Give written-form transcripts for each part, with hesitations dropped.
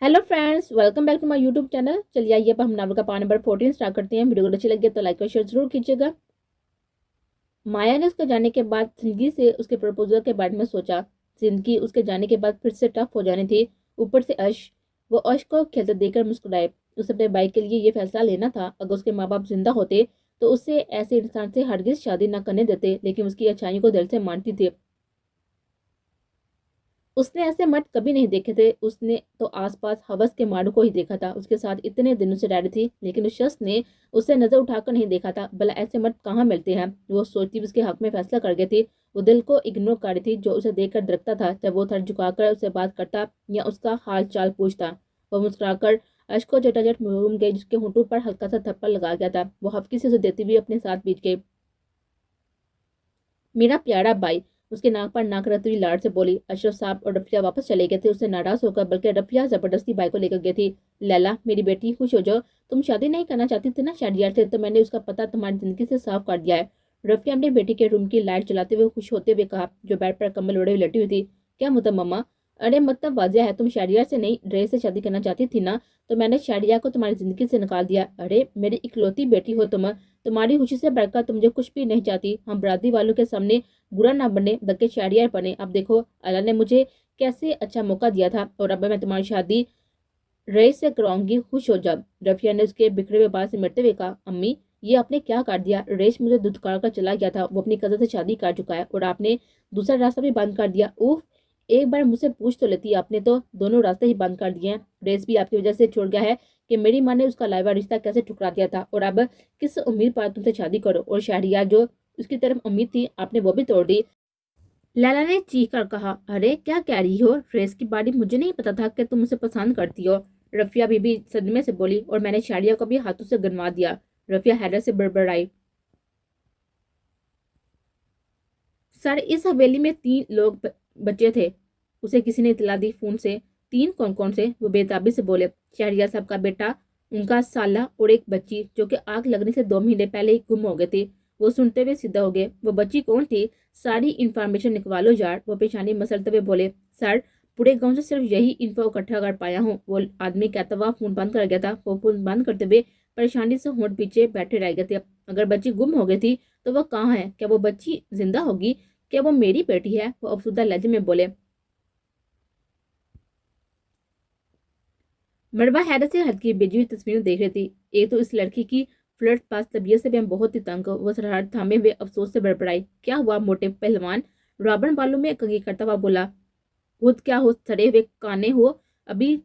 Hello friends, welcome back to my YouTube channel. चलिए आइए अब हम नावल का पार्ट नंबर 14 स्टार्ट करते हैं। वीडियो को अच्छी लगे तो लाइक और शेयर जरूर कीजिएगा। माया ने उसके जाने के बाद जिंदगी से उसके प्रपोजल के बारे में सोचा। जिंदगी उसके जाने के बाद फिर से टफ हो जानी थी। ऊपर से अश वो अश को खेलते देखकर मुस्कुराए। उसे अपने भाई के लिए ये फैसला लेना था। अगर उसके माँ बाप जिंदा होते तो उससे ऐसे इंसान से हरगिज शादी न करने देते, लेकिन उसकी अच्छाइयों को दिल से मानती थी। उसने ऐसे मर्द कभी नहीं देखे थे। उसने तो आसपास हवस के मारू को ही देखा था। उसके साथ इतने दिनों से रह रही थी, लेकिन उस शख्स ने उसे नजर उठाकर नहीं देखा था। भला ऐसे मर्द कहाँ मिलते हैं? वो सोचती उसके हक में फैसला कर गई थी। वो दिल को इग्नोर कर रही थी, जो उसे देखकर दरकता था जब वो सर झुकाकर उसे बात करता या उसका हाल चाल पूछता। वो मुस्कुराकर अश्क को झटाझट घूम गई, जिसके होंठों पर हल्का सा थप्पड़ लगा गया था। वो हफ्की से उसे देती हुई अपने साथ बीच गई। मेरा प्यारा भाई, उसके नाक पर नाक रखती हुई लाड़ से बोली। अशरफ साहब और रफिया वापस चले गए थे। उससे नाराज होकर, बल्कि रफिया जबरदस्ती भाई को लेकर गई थी। लैला मेरी बेटी, खुश हो जाओ। तुम शादी नहीं करना चाहती थी ना शहरियार से, तो मैंने उसका पता तुम्हारी जिंदगी से साफ कर दिया है। रफिया अपनी बेटी के रूम की लाइट जलाते हुए खुश होते हुए कहा, जो बेड पर कम्बल ओढ़े हुए लेटी हुई थी। क्या मतलब मम्मा? अरे मतलब वाजिया है, तुम शहरियार से नहीं ड्रेस से शादी करना चाहती थी ना, तो मैंने शहरिया को तुम्हारी जिंदगी से निकाल दिया। अरे मेरी इकलौती बेटी हो तुम, तुम्हारी खुशी से बढ़कर तुम मुझे कुछ भी नहीं चाहती। हम बरादरी वालों के सामने बुरा ना बने, बल्कि शायरिया बने। अब देखो, अल्लाह ने मुझे कैसे अच्छा मौका दिया था, और अब मैं तुम्हारी शादी रईस से कराऊंगी। खुश हो जब। रफिया ने उसके बिखरे हुए बाल से मिटते हुए कहा, अम्मी ये आपने क्या कर दिया? रईस मुझे धुतकार कर चला गया था। वो अपनी कजन से शादी कर चुका है, और आपने दूसरा रास्ता भी बंद कर दिया। उफ, एक बार मुझसे पूछ तो लेती। आपने तो दोनों रास्ते ही बंद कर दिए हैं। रेस भी आपकी वजह से छोड़ गया है कि मेरी माँ ने उसका लाइवा रिश्ता कैसे ठुकरा दिया था, और अब किस उम्मीद पर तुमसे शादी करो? और शहरियार जो उसकी तरफ उम्मीद थी, आपने वो भी तोड़ दी। लैला ने चीख कर कहा, अरे क्या कह रही हो? रेस की बारी मुझे नहीं पता था कि तुम उसे पसंद करती हो। रफिया बीबी सदमे से बोली, और मैंने शारिया को भी हाथों से गनवा दिया। रफिया हैरत से बड़बड़ाई, सर इस हवेली में 3 लोग बचे थे। उसे किसी ने इतला दी फोन से। 3? कौन कौन से? वो बेताबी से बोले। शहरिया साहब का बेटा, उनका साला और एक बच्ची, जो कि आग लगने से 2 महीने पहले ही गुम हो गए थे। वो सुनते हुए सीधा हो गए। वो बच्ची कौन थी? सारी इंफॉर्मेशन निकलवा लो यार। वो पेशानी मसलते हुए बोले, सर पूरे गांव से सिर्फ यही इन्फो इकट्ठा कर पाया हूँ। वो आदमी कहता हुआ फोन बंद कर गया था। वो फोन बंद करते हुए परेशानी से होंठ पीछे बैठे रह गए थे। अगर बच्ची गुम हो गई थी तो वो कहाँ है? क्या वो बच्ची जिंदा होगी? क्या वो मेरी बेटी है? वो अफसुदा लहजे में बोले। मरवा हैरत से हल्की बेजी हुई तस्वीरें देख रही थी। एक तो इस लड़की की फ्लर्ट पास तबीयत से भी हम बहुत ही तंग हो। वो सरहद थामे हुए अफसोस से बड़बड़ाई, क्या हुआ मोटे पहलवान? रॉबर्न बालों में कंघी करता हुआ बोला, खुद क्या हो सड़े हुए काने हो? अभी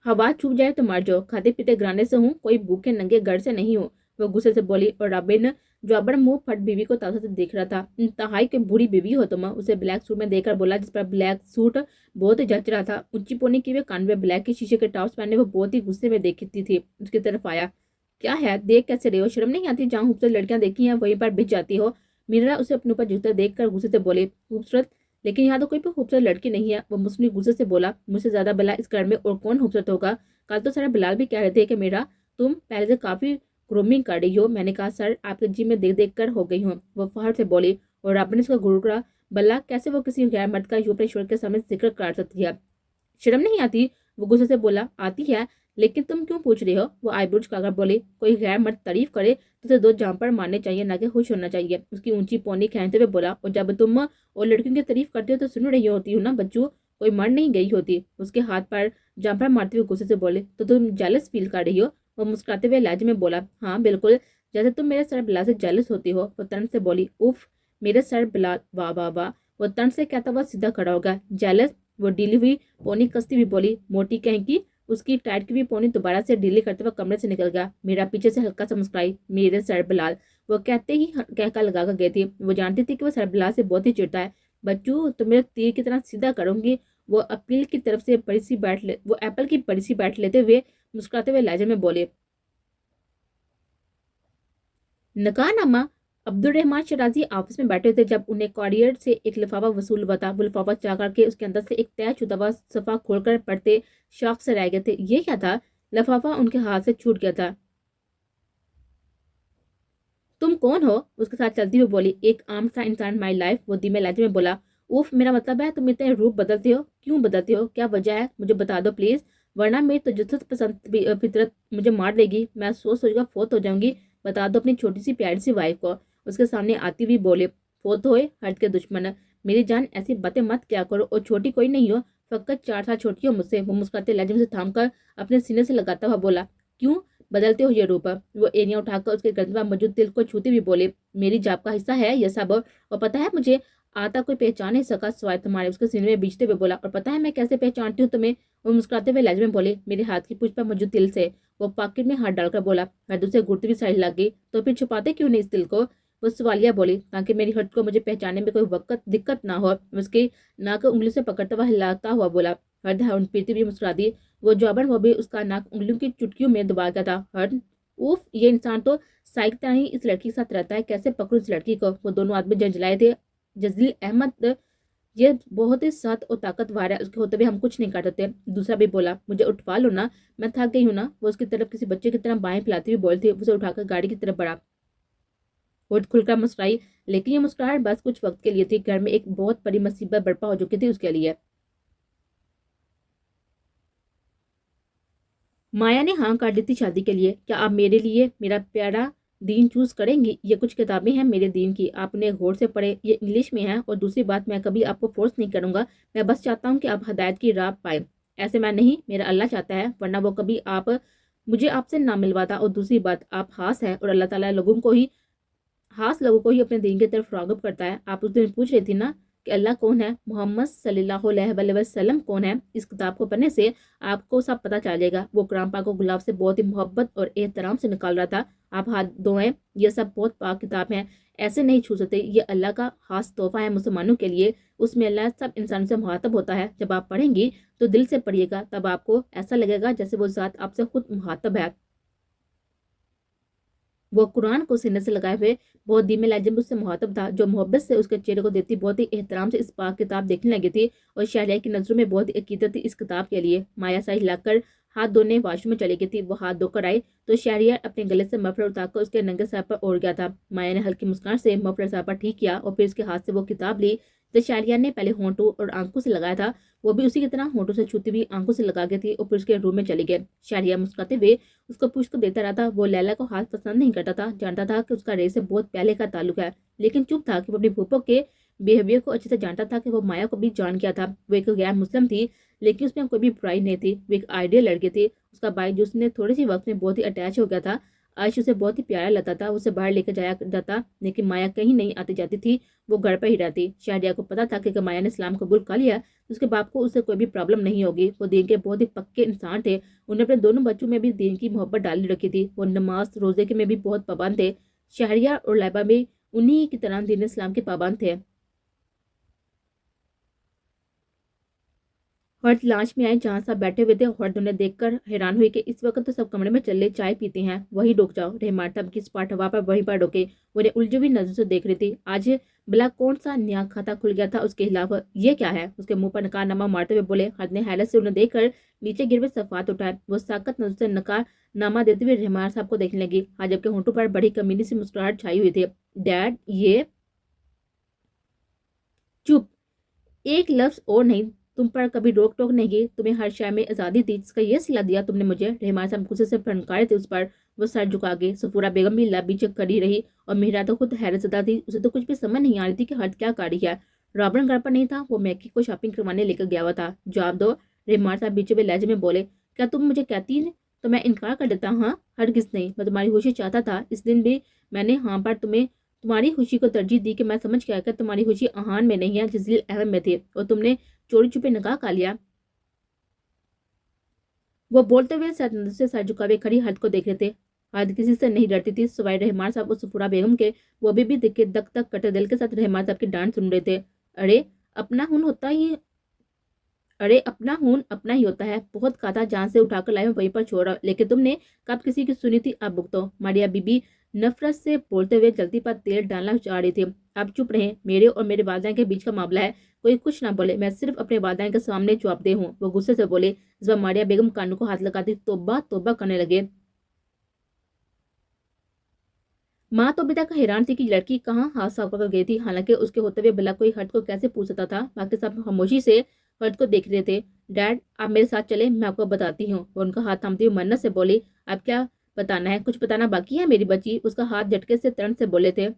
हवा छूट जाए तो मर जाओ। खाते पीते घराने से हूँ, कोई भूखे नंगे घर से नहीं हूँ। वो गुस्से से बोली, और रॉबिन जो अबर मुंह फट बीवी को ताजा से देख रहा था। इंतहाई की बुरी बीवी हो तुम। उसे ब्लैक सूट में देखकर बोला, जिस पर ब्लैक सूट बहुत ही जच रहा था। ऊंची पोनी की हुए कान में ब्लैक के शीशे के टॉप्स पहने वो बहुत ही गुस्से में देखती थी। उसकी तरफ आया, क्या है देख कैसे रहे हो? शर्म नहीं आती? जहाँ खूबसूरत लड़कियां देखी हैं वहीं पर भिज जाती हो। मीरा उसे अपने ऊपर झुकते देखकर गुस्से से बोले, खूबसूरत? लेकिन यहाँ तो कोई भी खूबसूरत लड़की नहीं है। वो मुस्लिम गुस्से से बोला, मुझसे ज्यादा भला इस घर में और कौन खूबसूरत होगा? कल तो सर बिलाल भी कह रहे थे कि मेरा तुम पहले से काफी ग्रूमिंग कर रही हो। मैंने कहा, सर आपके जिम में देख देख कर हो गई हूँ। वो फहर से बोली, और आपने इसका गुरुकुला भला कैसे वो किसी गैर मर्द का यूं ईश्वर के सामने जिक्र कर सकती है? शर्म नहीं आती? वो गुस्से से बोला, आती है, लेकिन तुम क्यों पूछ रही हो? वो आईब्रोज उठाकर बोली, कोई गैर मर्द तारीफ करे तो उसे 2 जाम मारने चाहिए, ना कि खुश होना चाहिए। उसकी ऊंची पौनी खींचते हुए बोला, और जब तुम और लड़कियों की तारीफ करते हो तो सुन रही होती हो ना बच्चू, कोई मर नहीं गई होती। उसके हाथ पर जामपर मारते हुए गुस्से से बोले, तो तुम जेलस फील कर रही हो? वो मुस्कुराते हुए लहजे में बोला, हाँ बिल्कुल, जैसे तुम मेरे सर बिलाल से जेलस होती हो। वो तन से बोली, उफ मेरे सर बिलाल, वाह वाह वाह। वो तन से कहता हुआ सीधा खड़ा होगा, जेलस? वो ढीली हुई पोनी कसती हुई बोली, मोटी कहेंगी। उसकी टाइट की हुई पोनी दोबारा से ढीली करते हुए कमरे से निकल गया। मेरा पीछे से हल्का सा मुस्कुराई, मेरे सर बिलाल। वो कहते ही कहका लगा कर गई थी। वो जानती थी कि वो सर बिलाल से बहुत ही चिढ़ता है। बच्चू तो मेरे तीर की तरह सीधा करूंगी। वो अपील की तरफ से बड़ी सी बैठ ले वो एप्पल की बड़ी सी बैठ लेते हुए मुस्कुराते हुए लहजे में बोले, नकानामा। अब्दुल रहमान शराजी ऑफिस में बैठे थे जब उन्हें कॉरियर से एक लिफाफा वसूल हुआ था। वो लिफाफा चाह करके उसके अंदर से एक तयशुदा हुआ सफा खोलकर पढ़ते शौक से रह गए थे। ये क्या था? लिफाफा उनके हाथ से छूट गया था। तुम कौन हो? उसके साथ चलती हुई बोली, एक आम सा इंसान, माई लाइफ। वो धीमे लहजे में बोला, उफ मेरा मतलब है तुम इतने रूप बदलते हो, क्यों बदलते हो? क्या वजह है? मुझे बता दो प्लीज। ورنہ मेरी तजस्सुस पसंद फितरत मुझे मार देगी। मैं सोच सोच कर फोत हो जाऊंगी। बता दो अपनी छोटी सी प्यारी सी वाइफ को। उसके सामने आती हुई बोले, फोत होए हर्ट के दुश्मन, मेरी जान ऐसी बातें मत क्या करो, और छोटी कोई नहीं हो, फकत 4 साल छोटी हो मुझसे। वो मुस्कुराते लहजे में से थाम कर अपने सीने से लगाता हुआ बोला, क्यों बदलते हो ये रूप? वो एनिया उठाकर उसके गर्दन पर मौजूद तिल को छूते हुए बोले, मेरी जाप का हिस्सा है ये सब, और पता है मुझे आता कोई पहचान नहीं सका सिवाय तुम्हारे। उसके सीने में बीचते हुए बोला, और पता है मैं कैसे पहचानती हूँ तुम्हें? वो मुस्कुराते हुए लहजे में बोले, मेरे हाथ की पूंछ पर मौजूद तिल से। वो पॉकेट में हाथ डालकर बोला, हृदय से घुटती हुई साड़ी लग गई, तो फिर छुपाते क्यों नहीं इस तिल को? वो सवालिया बोली, ताकि मेरी हर्ट को मुझे पहचानने में कोई वक्त दिक्कत ना हो। उसकी नाक को उंगली से पकड़ता हुआ हिलाता हुआ बोला। हर्ट हर्ट पीती हुई मुस्कुरा दी। वो जौबन वो भी उसका नाक उंगलियों की चुटकियों में दबा गया था। हर्ट, उफ, ये इंसान तो साइक तरह ही इस लड़की के साथ रहता है, कैसे पकड़ू इस लड़की को? वो दोनों आदमी जंजलाए थे। जजील अहमद, ये बहुत ही सख्त और ताकतवर है, उसके होते हुए हम कुछ नहीं कर सकते। दूसरा भी बोला, मुझे उठवा लो ना, मैं थक गई हूँ ना। वो उसकी तरफ किसी बच्चे की तरह बाएं फैलाती हुई बोलती, उसे उठाकर गाड़ी की तरफ बढ़ा। होठ खुलकर मुस्कुराई, लेकिन ये मुस्कुराहट बस कुछ वक्त के लिए थी। घर में एक बहुत बड़ी मुसीबत बर्पा हो चुकी थी उसके लिए। माया ने हाँ कर दी थी शादी के लिए। क्या आप मेरे लिए मेरा प्यारा दीन चूज करेंगी? ये कुछ किताबें हैं मेरे दीन की, आप उन्हें गौर से पढ़े, ये इंग्लिश में है। और दूसरी बात, मैं कभी आपको फोर्स नहीं करूंगा, मैं बस चाहता हूँ कि आप हदायत की राह पाए। ऐसे मैं नहीं, मेरा अल्लाह चाहता है, वरना वो कभी आप मुझे आपसे ना मिलवाता। और दूसरी बात, आप खास है और अल्लाह ताला लोगों को ही अपने दीन की तरफ राग़िब करता है। आप उस दिन पूछ रही थी ना कि अल्लाह कौन है, मोहम्मद सल्लल्लाहु अलैहि वसल्लम कौन है? इस किताब को पढ़ने से आपको सब पता चल जाएगा। वो कुरान पाक को गुलाब से बहुत ही मोहब्बत और एहतराम से निकाल रहा था। आप हाथ धोएं, ये सब बहुत पाक किताब है, ऐसे नहीं छू सकते। ये अल्लाह का खास तोहफा है मुसलमानों के लिए। उसमें अल्लाह सब इंसानों से मुखातब होता है। जब आप पढ़ेंगी तो दिल से पढ़िएगा, तब आपको ऐसा लगेगा जैसे वो ज़ात आपसे खुद मुखातब है। वो कुरान को सीने से लगाए हुए बहुत धीमे लहजे में उससे मुखातब था, जो मोहब्बत से उसके चेहरे को देखती बहुत ही एहतराम से इस पाक किताब देखने लगी थी। और शहरिया की नजरों में बहुत ही अकीदत थी इस किताब के लिए। माया सा हिलाकर हाथ धोने वॉशरूम में चली गई थी। वो हाथ धोकर आई तो शहरिया अपने गले से मफलर उतारकर उसके नंगे सर पर ओढ़ गया था। माया ने हल्की मुस्कान से मफलर सर पर ठीक किया और फिर उसके हाथ से वो किताब ली जो शहरिया ने पहले होंठों और आंखों से लगाया था। वो भी उसी की तरह होंठों से छूती हुई आंखों से लगा गई थी और फिर उसके रूम में चली गई। शहरिया मुस्कुराते हुए उसको पूछ को देता रहा था। वो लैला को हाथ पसंद नहीं करता था, जानता था कि उसका रे से बहुत पहले का ताल्लुक है, लेकिन चुप था कि वो अपनी फूफो के बिहेवियर को अच्छे से जानता था कि वो माया को भी जान गया था। वो एक गैर मुस्लिम थी, लेकिन उसमें कोई भी बुराई नहीं थी। वो एक आइडियल लड़की थी। उसका भाई जो उसने थोड़े सी वक्त में बहुत ही अटैच हो गया था, आयुष उसे बहुत ही प्यारा लगता था, उसे बाहर लेकर जाया जाता, लेकिन माया कहीं नहीं आती जाती थी, वो घर पर ही रहती। शहरिया को पता था कि अगर माया ने इस्लाम कबूल कर लिया तो उसके बाप को उससे कोई भी प्रॉब्लम नहीं होगी। वो दीन के बहुत ही पक्के इंसान थे। उन्होंने अपने दोनों बच्चों में भी दीन की मोहब्बत डाली रखी थी। वो नमाज रोजे के में भी बहुत पाबंद थे। शहरिया और लैबा भी उन्हीं की तरह दीन इस्लाम के पाबंद थे। हर्ष लांच में आए, जहां सब बैठे हुए थे। हर्ष उन्हें देखकर हैरान हुई कि इस वक्त तो सब कमरे में चले चाय पीते हैं, वही रुक जाओ। रहमान साहब की स्पाट हवा पर वहीं पर रुके। उन्हें उलझी हुई नजर से देख रही थी। आज भला कौन सा नया खाता खुल गया था उसके खिलाफ? ये क्या है? उसके मुंह पर नकारनामा मारते हुए बोले। हर्ष ने हैरत से उन्हें देखकर नीचे गिर हुए सफात उठाए। वो साकत नजर से नकारनामा देते हुए रहमान साहब को देखने लगी। हाजिब के होंठों पर बड़ी कमीनी सी मुस्कुराहट छाई हुई थी। डैड, ये चुप, एक लफ्ज और नहीं। तुम पर कभी रोक टोक नहीं की, तुम्हें हर शय में आजादी थी, जिसका ये सिला दिया तुमने मुझे। रहमान साहब गुस्से से फनकारे थे उस पर। वो सर झुका गए। सफूरा बेगम भी लबी चेक खड़ी रही और मेहरा तो खुद हैरत ज़दा थी। उसे तो कुछ भी समझ नहीं आ रही थी कि हर्ष क्या कर रही है। रॉबर्ट घर पर नहीं था, वो मैकी को शॉपिंग करवाने लेकर गया हुआ था। जवाब दो, रहमान साहब बीच में लहजे में बोले। क्या तुम मुझे कहती तो मैं इनकार कर देता? हाँ, हरगिज़ नहीं, मैं तुम्हारी खुशी चाहता था। इस दिन भी मैंने हाँ पर तुम्हारी खुशी को तरजीह दी कि मैं समझ गया कि तुम्हारी खुशी आहान में नहीं है, जजील अहम में थी, और तुमने चोरी छुपे निकाह का लिया। वो बोलते हुए से सर झुकावे खड़ी हद को देख रहे थे। हद किसी से नहीं डरती थी सिवाय रहमान साहब और सफूरा बेगम के। वो अभी भी दिखे दक दक कटे दिल के साथ रहमान साहब की डांट सुन रहे थे। अरे अपना खून होता ही अरे अपना खून अपना ही होता है। बहुत कहा था, जान से उठाकर लाए वहीं पर छोड़ा, लेकिन तुमने कब किसी की सुनी थी? अब भुगतो। मारिया बीबी नफरत से बोलते हुए जल्दी पर तेल डालना चाह रही थी। आप चुप रहे, मेरे और मेरे वालिदैन के बीच का मामला है, कोई कुछ ना बोले। मैं सिर्फ अपने वालिदैन के सामने जवाबदेह हूँ। वो गुस्से से बोले। इस बार मारिया बेगम कानों को हाथ लगाती तोबा तोबा करने लगे। माँ तो अभी तक हैरान थी कि लड़की कहाँ हाथ साफ कर गई थी, हालांकि उसके होते हुए भला कोई हट को कैसे पूछ सकता था। बाकी सब खामोशी से हर्ष को देख रहे थे। डैड आप मेरे साथ चले, मैं आपको बताती हूँ। वो उनका हाथ थामती हुई मन्नत से बोली, अब क्या बताना है? कुछ बताना बाकी है मेरी बच्ची? उसका हाथ झटके से तरण से बोले थे।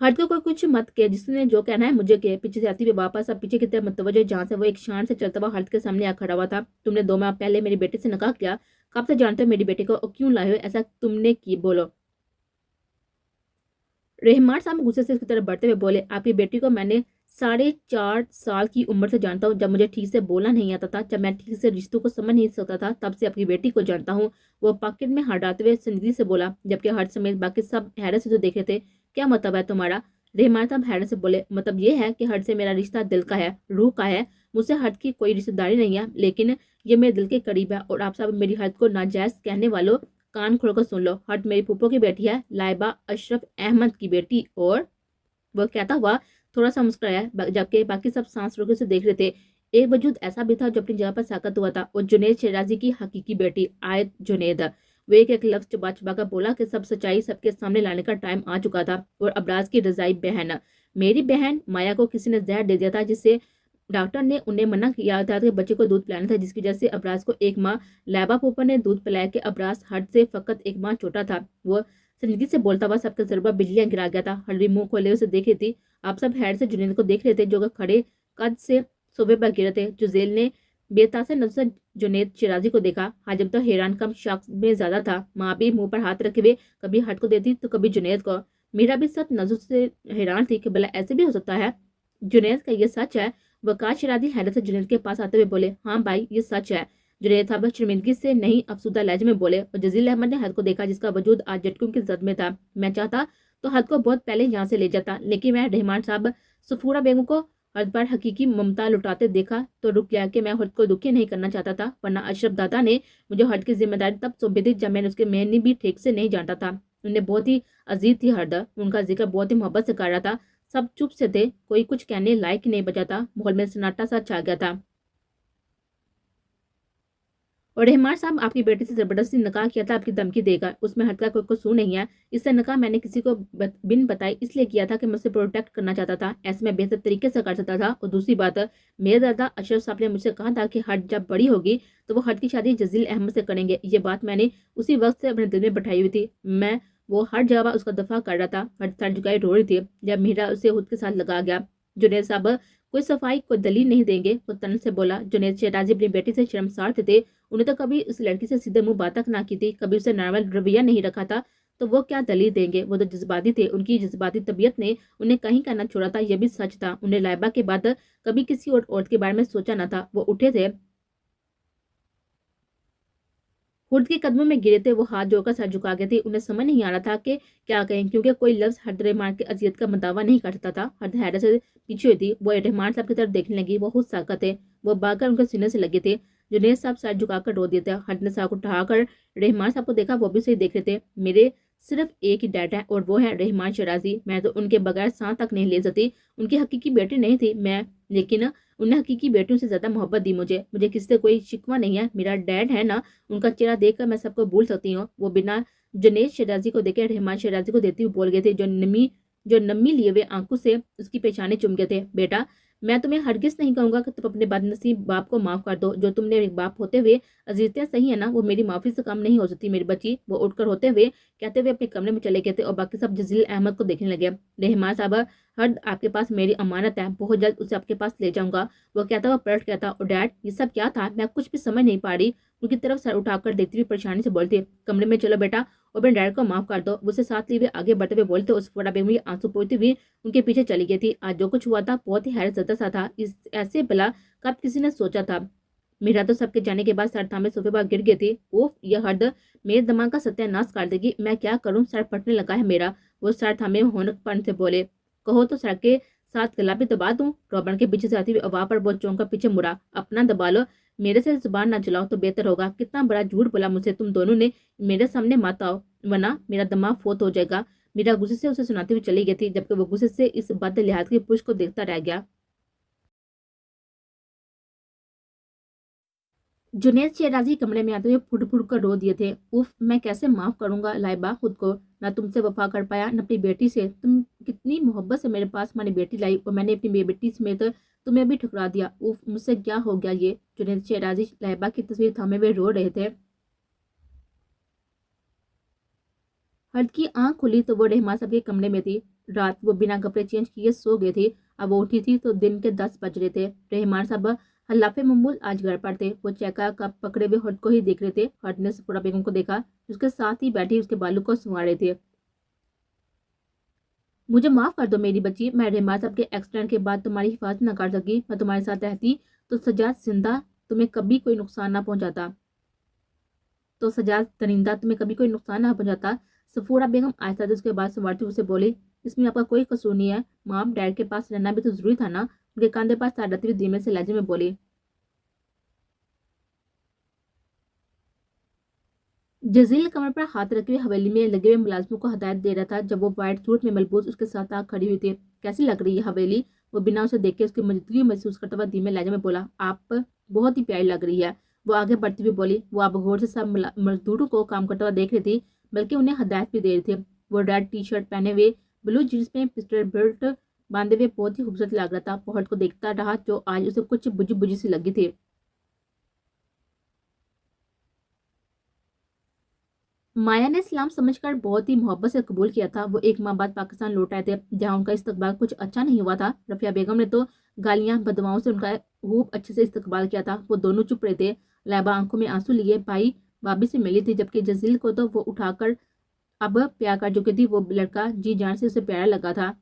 हर्ष को कोई कुछ मत के, जिसने जो कहना है मुझे के। पीछे से आती हुई वापस अब पीछे की तरफ मुतवज्जो, जहाँ से वो एक शान से चलता हुआ हर्ष के सामने आ खड़ा हुआ था। तुमने 2 माह पहले मेरी बेटी से निकाह किया, कब से जानते हो मेरी बेटी को और क्यों लाए हो? ऐसा तुमने की बोलो। रहमान साहब गुस्से से उसकी तरफ बढ़ते हुए बोले, आपकी बेटी को मैंने 4.5 साल की उम्र से जानता हूँ। जब मुझे ठीक से बोलना नहीं आता था, जब मैं ठीक से रिश्तों को समझ नहीं सकता था, तब से अपनी बेटी को जानता हूँ। वो पॉकेट में हाथ डालते हुए संजीदगी से बोला, जबकि हर्ष समेत बाकी सब हैरत से तो देख रहे थे। क्या मतलब है तुम्हारा? रहमान साहब हैरत से बोले, मतलब ये है कि हर्ष से मेरा रिश्ता दिल का है, रूह का है। मुझसे हर्ष की कोई रिश्तेदारी नहीं है, लेकिन ये मेरे दिल के करीब है। और आप सब मेरी हर्ष को नाजायज कहने वालों, कान खोलकर सुन लो। हर्ट मेरी फूफो की बेटी है, लाइबा अशरफ अहमद की बेटी। और वह कहता हुआ थोड़ा सा मुस्कुराया, जबकि बाकी सब सांस रोके से देख रहे थे। एक वजूद ऐसा भी था जो अपनी जगह पर साकत हुआ था, और जुनेद शराजी की हकीकी बेटी आयत जुनेद। वो एक एक लफ्ज चबा चबा कर बोला कि सब सच्चाई सबके सामने लाने का टाइम आ चुका था। और अबराज की रजाई बहन, मेरी बहन माया को किसी ने जहर दे दिया था, जिससे डॉक्टर ने उन्हें मना किया था कि बच्चे को दूध पिलाना था, जिसकी वजह से अबराज को 1 माह लाइबा फूफा ने दूध पिलाया कि अबराज हट से फकत 1 माह छोटा था। वो संजीदगी से बोलता हुआ सबका जरबा बिजलियां गिरा गया था। हल्दी मुंह खोले उसे देख रही थी। आप सब हैर से जुनेद को देख रहे थे, जो खड़े कद से सोफे पर गिरे थे। जुजेल ने बेतासे नजर से जुनेद शिराजी को देखा। हाजिम तो हैरान कम शख्स में ज्यादा था। माँ भी मुंह पर हाथ रखे हुए कभी हट को देती तो कभी जुनेद को। मीरा भी सब नजर से हैरान थी कि भला ऐसे भी हो सकता है। जुनेद का ये सच है? वकास शिराजी हैरत से जुनेद के पास आते हुए बोले, हाँ भाई ये सच है। जुनेद साहब शर्मिंदगी से नहीं अफसुदा लहजे में बोले। और जजील अहमद ने हद को देखा, जिसका वजूद आज झटकों की जद में था। मैं चाहता तो हद को बहुत पहले यहाँ से ले जाता, लेकिन मैं रहमान साहब सफूरा बेगम को हद पर हकीकी ममता लुटाते देखा तो रुक गया कि मैं हद को दुखी नहीं करना चाहता था, वरना अशरफ दादा ने मुझे हद की जिम्मेदारी तब सौंपी थी जब मैंने उसके मेहनी भी ठीक से नहीं जानता था। उन्हें बहुत ही अजीज थी हद, उनका जिक्र बहुत ही मोहब्बत से कर रहा था। सब चुप से थे, कोई कुछ कहने लायक नहीं बचा था। माहौल में सन्नाटा सा छा गया था। और रहमान साहब आपकी बेटी से जबरदस्ती निकाह किया था आपकी धमकी देकर, उसमें हद का कोई कसूर नहीं है। इससे निकाह मैंने किसी को बिन बताई इसलिए किया था कि मैं उसे प्रोटेक्ट करना चाहता था, ऐसे में बेहतर तरीके से कर सकता था। और दूसरी बात, मेरे दादा अशरफ साहब ने मुझसे कहा था कि हद जब बड़ी होगी तो वो हद की शादी जजील अहमद से करेंगे। ये बात मैंने उसी वक्त से अपने दिल में बैठाई हुई थी। मैं वो हर जगह उसका दफा कर रहा था। हद सर झुकाए रो रही थी जब मीरा उसे खुद के साथ लगा गया। जुनेद साहब कोई सफाई कोई दलील नहीं देंगे, वो तन से बोला। जुनेद शहराजी अपनी बेटी से शर्मसार थे। उन्हें तो कभी उस लड़की से सीधे मुंह बात तक ना की थी, कभी उसे नॉर्मल रवैया नहीं रखा था, तो वो क्या दलील देंगे? वो तो जज्बाती थे। उनकी जज्बाती तबीयत ने उन्हें कहीं कहना छोड़ा था, यह भी सच था। उन्हें लाइबा के बाद कभी किसी और औरत के बारे में सोचा न था। वो उठे थे, खुद के कदमों में गिरे थे। वो हाथ जोड़कर सर झुका गए थे। उन्हें समझ नहीं आ रहा था कि क्या कहें, क्योंकि कोई लफ्ज हद रहमान की अजियत का मदावा नहीं कर सकता था। हद हैरत से पीछे हुई थी। वो रहमान साहब की तरफ देखने लगी। वो खुद साकत थे, वो भागकर उनके सीने से लगे थे। जुनेद साहब सर झुकाकर रो दिए थे। हद ने सर को उठाकर रहमान साहब को देखा, वो भी सही देख रहे थे। मेरे सिर्फ एक ही डैड है और वो है रहमान शराजी। मैं तो उनके बगैर सांस तक नहीं ले सकती। उनकी हकीकी बेटी नहीं थी मैं, लेकिन उन्हें हकीकी बेटियों से ज्यादा मोहब्बत दी मुझे। मुझे किसी से कोई शिकवा नहीं है। मेरा डैड है ना, उनका चेहरा देखकर मैं सबको भूल सकती हूँ। वो बिना जुनेद शराजी को देखे रहमान शराजी को देती हुई बोल गए थे, जो नमी लिए हुए आंखों से उसकी पेशानी चुम गए थे। बेटा मैं तुम्हें हरगिज नहीं कहूंगा कि तुम अपने बदनसीब बाप को माफ कर दो। जो तुमने एक बाप होते हुए अजीजतें सही है ना, वो मेरी माफी से कम नहीं हो सकती मेरी बच्ची। वो उठकर होते हुए कहते हुए अपने कमरे में चले गए थे और बाकी सब जजील अहमद को देखने लगे। रहमान साहब हर आपके पास मेरी अमानत है, बहुत जल्द उसे आपके पास ले जाऊंगा। वो कहता हुआ पलट गया था। और डैड ये सब क्या था? मैं कुछ भी समझ नहीं पा रही। उनकी तरफ सर उठाकर देखती हुई परेशानी से बोलती, कमरे में चलो बेटा और अपने डैड को माफ कर दो। उसे साथ लिए हुए आगे बढ़ते हुए बोलते, उस फटा बेगम आंसू पोंछती हुई उनके पीछे चली गई थी। आज जो कुछ हुआ था बहुत ही हैरत ज़दा सा था। इस ऐसे भला कब किसी ने सोचा था? मीरा तो सबके जाने के बाद सर थामे सोफे पर गिर गई थी। उफ यह हद मेरे दिमाग का सत्यानाश कर देगी। मैं क्या करूं? सर फटने लगा है मेरा। वो सर थामे होनकपन से बोले, कहो तो सर के साथ गला भी दबा दूं? रॉबर्ट के पीछे से आती हुई आवाज पर वो चौंक कर पीछे मुड़ा। अपना दबा लो, मेरे से जुबान ना चलाओ तो बेहतर होगा। कितना बड़ा झूठ बोला मुझसे तुम दोनों ने। मेरे सामने मत आओ वरना मेरा दिमाग फोत हो जाएगा। मीरा गुस्से से उसे सुनाती हुई चली गई थी, जबकि वो गुस्से से इस बद लिहाज की पुष्प को देखता रह गया। जुनैद शेराजी कमरे में आते हुए फुट फुट कर रो दिए थे। उफ, मैं कैसे माफ करूंगा लाइबा खुद को। ना तुमसे वफा कर पाया न अपनी बेटी से। तुम कितनी मोहब्बत से मेरे पास हमारी बेटी लाई और मैंने अपनी बेटी समेत तुम्हें भी ठुकरा दिया। उफ, मुझसे क्या हो गया ये। जुनैद शेराजी लाइबा की तस्वीर थामे हुए रो रहे थे। हर्द की आंख खुली तो वो रहमान साहब के कमरे में थी। रात वो बिना कपड़े चेंज किए सो गए थे। अब वो उठी थी तो दिन के 10 बज रहे थे। रहमान साहब हल्लाफे ममूल आज घर पर थे। वो चैका कप पकड़े हुए हर्द को ही देख रहे थे। हर्द ने सफूरा बेगम को देखा, उसके साथ ही बैठी उसके बालों को संवार रहे थे। मुझे माफ कर दो मेरी बच्ची, मैं रहमान साहब के एक्सीडेंट के बाद तुम्हारी हिफाजत न कर सकी। मैं तुम्हारे साथ रहती तो सजाद जिंदा तुम्हें कभी कोई नुकसान ना पहुंचाता। तुम्हें कभी कोई नुकसान ना पहुंचाता। सफूरा बेगम आहिस्ता से उसके बाद संवारती हुई उसे बोली, इसमें आपका कोई कसूर नहीं है। माँ डैड के पास रहना भी तो जरूरी था ना। उनके कंधे पास सर रखती हुई धीमे से लहजे में बोली। जजील कमर पर हाथ रखे हुए हवेली में लगे हुए मुलाजमों को हदायत दे रहा था जब वो व्हाइट सूट में मलबूस उसके साथ आग खड़ी हुई थी। कैसी लग रही है हवेली। वो बिना उसे देखे उसकी मौजूदगी महसूस करता हुआ धीमे लहजे में बोला, आप बहुत ही प्यारी लग रही है। वो आगे बढ़ती हुई बोली। वो अब गौर से सब मजदूरों को काम करता हुआ देख रही थी, बल्कि उन्हें हदायत भी दे रही थी। वो रेड टी शर्ट पहने हुए, ब्लू जींस में पिस्टल बेल्ट बांधे हुए बहुत ही खूबसूरत लग रहा था। पहड़ को देखता रहा जो आज उसे कुछ बुझी बुझी सी लगी थी। माया ने इस्लाम समझकर बहुत ही मोहब्बत से कबूल किया था। वो एक माह बाद पाकिस्तान लौट आए थे, जहां उनका इस्तकबाल कुछ अच्छा नहीं हुआ था। रफिया बेगम ने तो गालियां बदवाओं से उनका खूब अच्छे से इस्तकबाल किया था। वो दोनों चुप रहे थे। लैबा आंखों में आंसू लिए भाई भाभी से मिली थी, जबकि जजील को तो वो उठाकर अब प्यार कर चुकी थी। वो लड़का जी जान से उसे प्यारा लगा था।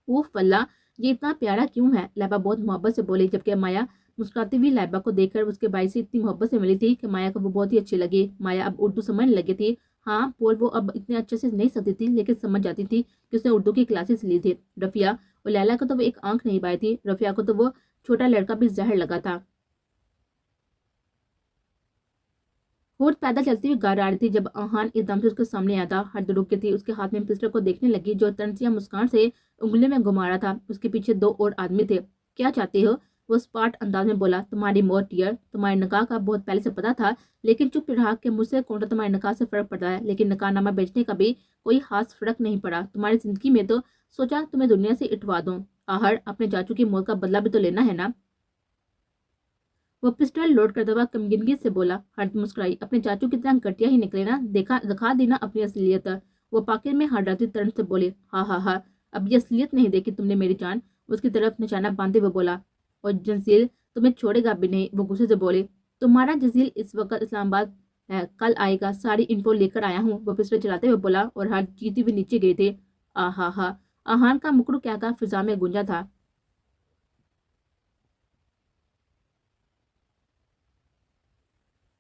उफ वल्ला, ये इतना प्यारा क्यों है। लैबा बहुत मोहब्बत से बोली, जबकि माया मुस्कुराती हुई लैबा को देखकर उसके भाई से इतनी मोहब्बत से मिली थी कि माया को वो बहुत ही अच्छी लगी। माया अब उर्दू समझने लगी थी। हाँ, बोल वो अब इतने अच्छे से नहीं सकती थी, लेकिन समझ जाती थी कि उसने उर्दू की क्लासेस ली थी। रफिया और लैला को तो वो एक आंख नहीं पाई थी। रफिया को तो वो छोटा लड़का भी जहर लगा था। होठ पैदल चलती हुई घर आ रही थी जब आहान एकदम से उसके सामने आया था। हर रुक के थी, उसके हाथ में पिस्टल को देखने लगी जो तनसिया मुस्कान से उंगली में घुमा रहा था। उसके पीछे दो और आदमी थे। क्या चाहते हो। वो स्पार्ट अंदाज में बोला, तुम्हारी मौत डियर। तुम्हारे निकाह का बहुत पहले से पता था, लेकिन चुप रहा कि मुझसे कौन सा तुम्हारे निकाह से फर्क पड़ता है। लेकिन निकाहनामा बेचने का भी कोई खास फर्क नहीं पड़ा तुम्हारी जिंदगी में, तो सोचा तुम्हें दुनिया से इटवा दूं। आहर अपने चाचू की मौत का बदला भी तो लेना है ना। वो पिस्टल लोड करता हुआ कमगीनगी से बोला। हर्ष मुस्कुराई, अपने चाचू की तरह घटिया ही निकले ना। देखा दिखा दी ना अपनी असलियत। वो पाकिट में हाथ डालती तरह से बोले, हाँ हाँ हाँ, अब ये असलियत नहीं देखी तुमने मेरी जान। उसकी तरफ निशाना बांधे हुए बोला। और जंजील तुम्हें छोड़ेगा भी नहीं। वो गुस्से से बोले, तुम्हारा जंजील इस वक्त इस्लामाबाद है, कल आएगा, सारी इन्फो लेकर आया हूँ। वो पिस्टल चलाते हुए बोला और हाथ जीती हुई नीचे गए थे। आ हा हा, आहान का मुकरू क्या का फिजा में गूंजा था।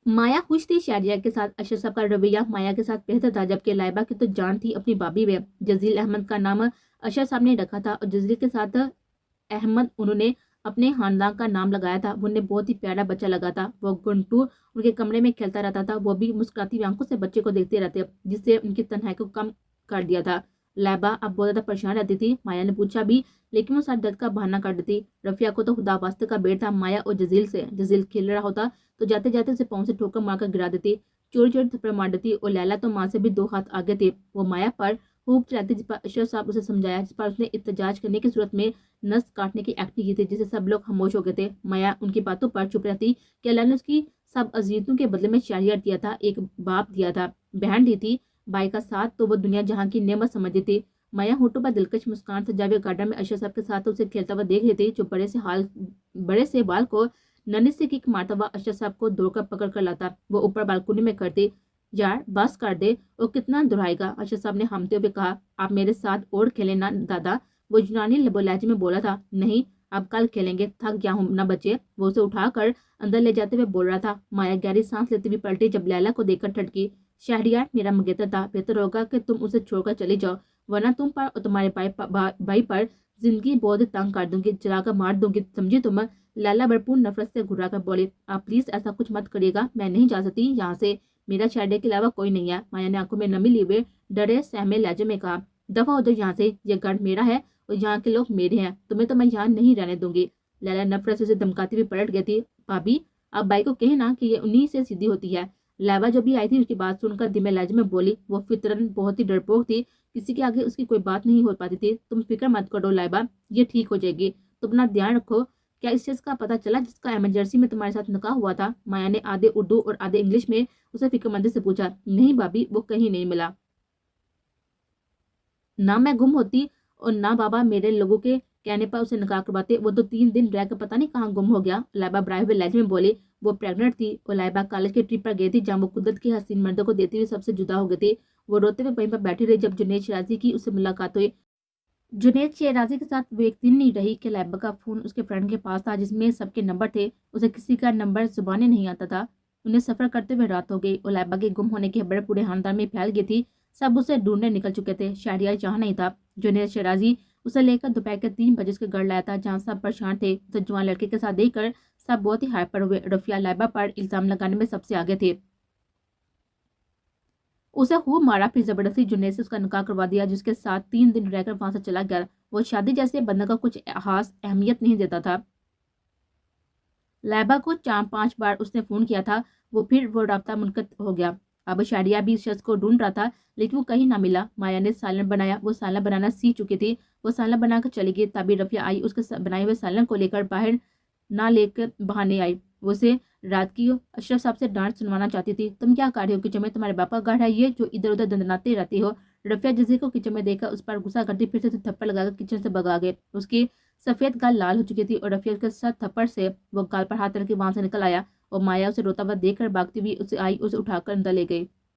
माया खुश थी शारिया के साथ। अशरफ साहब का रवैया माया के साथ बेहतर था, जबकि लाइबा की तो जान थी अपनी भाभी में। जजील अहमद का नाम अशरफ साहब ने रखा था और जजील के साथ अहमद उन्होंने अपने खानदान का नाम लगाया था। वो उन्हें बहुत ही प्यारा बच्चा लगा था। वो गुंटू उनके कमरे में खेलता रहता था। वो भी मुस्कुराती हुई आंखों से बच्चे को देखते रहते, जिससे उनकी तन्हाई को कम कर दिया था। लाइबा अब बहुत ज्यादा परेशान रहती थी। माया ने पूछा भी, लेकिन वो साथ दर्द का बहाना कर देती। रफिया को तो खुदा वास्ते का बेर था माया और जजील से। जजील खेल रहा होता तो जाते जाते उसे पाँव से ठोकर मारकर गिरा देती, चोरी चोरी थप्पड़ मार देती। और लैला तो माँ से भी 2 हाथ आगे थे। वो माया पर खूब चलाती, जिस पर अशरफ साहब उसे समझाया, जिस पर उसने इत्तेजाज करने की सूरत में नस काटने की एक्टिंग की थी, जिससे सब लोग खामोश हो गए थे। माया उनकी बातों पर चुप रहती कि अल्लाह ने उसकी सब अजीयतों के बदले में शरियत दिया था, एक बाप दिया था, बहन दी थी, भाई का साथ तो वो दुनिया जहां की नेमत समझती थी। माया होठों पर दिलकश मुस्कान सजाए हुए गार्डन में अशरफ साहब के साथ उसे खेलता हुआ देख रही थी, जो बड़े से बाल को नन्ही से किक मारता हुआ अशरफ साहब को दौड़कर पकड़ कर लाता। वो ऊपर बालकनी में करते, यार बस कर दे, और कितना दुहराएगा। अशरफ साहब ने हमते हुए कहा, आप मेरे साथ और खेले ना दादा। वो यूनानी लहजे में बोला था, नहीं अब कल खेलेंगे, थक गया हूँ ना बच्चे। वो उसे उठाकर अंदर ले जाते हुए बोल रहा था। माया गहरी सांस लेती हुई पलटी जब लैला को देखकर ठटकी। शहरियार मेरा मंगेतर था, बेहतर होगा कि तुम उसे छोड़कर चली जाओ, वरना तुम पर और तुम्हारे भाई पर जिंदगी बहुत तंग कर दूंगी, जलाकर मार दूंगी, समझी तुम। लैला भरपूर नफरत से घुरा कर बोले, आप प्लीज ऐसा कुछ मत करिएगा, मैं नहीं जा सकती यहाँ से, मेरा शायद के अलावा कोई नहीं है। माया ने आंखों में नमी लिए हुए डरे सहमे लहजे में कहा, दफा हो जाओ यहाँ से, ये घर मेरा है और यहाँ के लोग मेरे हैं, तुम्हें तो मैं यहाँ नहीं रहने दूंगी। लैला नफरत से उसे धमकाती हुई पलट गई थी। भाभी आप बाई को कहे ना कि ये उन्हीं से सीधी होती है। लैबा जो भी आई थी उसकी बात सुनकर धीमे लहजे में बोली। वो फितरन बहुत ही डरपोक थी, किसी के आगे उसकी कोई बात नहीं हो पाती थी। तुम फिक्र मत करो लैबा, ये ठीक हो जाएगी, तुम अपना ध्यान रखो। क्या इस चीज का पता चला जिसका इमरजेंसी में तुम्हारे साथ निकाह हुआ था? माया ने आधे उर्दू और आधे इंग्लिश में उसे फिक्रमंदी से पूछा। नहीं भाभी, वो कहीं नहीं मिला। ना मैं गुम होती और ना बाबा मेरे लोगों के कहने पर उसे निकाह करवाते। वो तो 3 दिन रह कर पता नहीं कहाँ गुम हो गया। लाइबा ब्राइव हुए लहजे में बोली। वो प्रेग्नेंट थी और लाइबा कॉलेज के ट्रिप पर गई थी जहाँ वो कुदरत के हसीन मर्दों को देती हुई सबसे जुदा हो गई थी। वो रोते हुए वहीं पर बैठी रही जब जुनेद शराजी की उससे मुलाकात हुई। जुनेद शराजी के साथ वो एक दिन नहीं रही कि लाइबा का फोन उसके फ्रेंड के पास था जिसमें सबके नंबर थे। उसे किसी का नंबर जुबानी नहीं आता था। उन्हें सफर करते हुए रात हो गई और लाइबा के गुम होने की खबर पूरे खानदान में फैल गई थी। सब उसे ढूंढने निकल चुके थे। शहरियार जहाँ नहीं था। जुनेद शराजी उसे लेकर दोपहर के 3 बजे उसके घर लाया था जहाँ सब परेशान थे। उसे जवान लड़के के साथ देखकर सब बहुत ही हाइपर हुए। रफिया लाइबा पर इल्जाम लगाने में सबसे आगे थे। उसे खूब मारा, फिर जबरदस्ती जुनेद से उसका निकाह करवा दिया जिसके साथ 3 दिन रहकर वहां से चला गया। वो शादी जैसे बंधन का कुछ खास अहमियत नहीं देता था। लैबा को 4-5 बार उसने फोन किया था, वो राब्ता मुनक़त हो गया। अब शारिया भी इस शख्स को ढूंढ रहा था लेकिन वो कहीं ना मिला। माया ने सालन बनाया। वो सालन बनाना सीख चुकी थी। वो सालन बनाकर चली गई। तभी रफिया आई उसके बनाए हुए सालन को लेकर बाहर ना लेकर बहाने आई। वो उसे रात की अशरफ साहब से डांट सुनवाना चाहती थी। तुम क्या कर रही हो? किचन में तुम्हारे बापा का घर है ये जो इधर उधर दंदनाते रहती हो? रफिया जजी को किचन में देखकर उस पर गुस्सा करती फिर से थप्पड़ लगाकर किचन से भगा गए। उसकी सफेद गाल लाल हो चुकी थी और रफिया के साथ थप्पड़ से वो गाल पर हाथ रख के वहां से निकल आया और माया उसे रोता हुआ देखकर भागती हुई उसे उठाकर अंदर ले गई।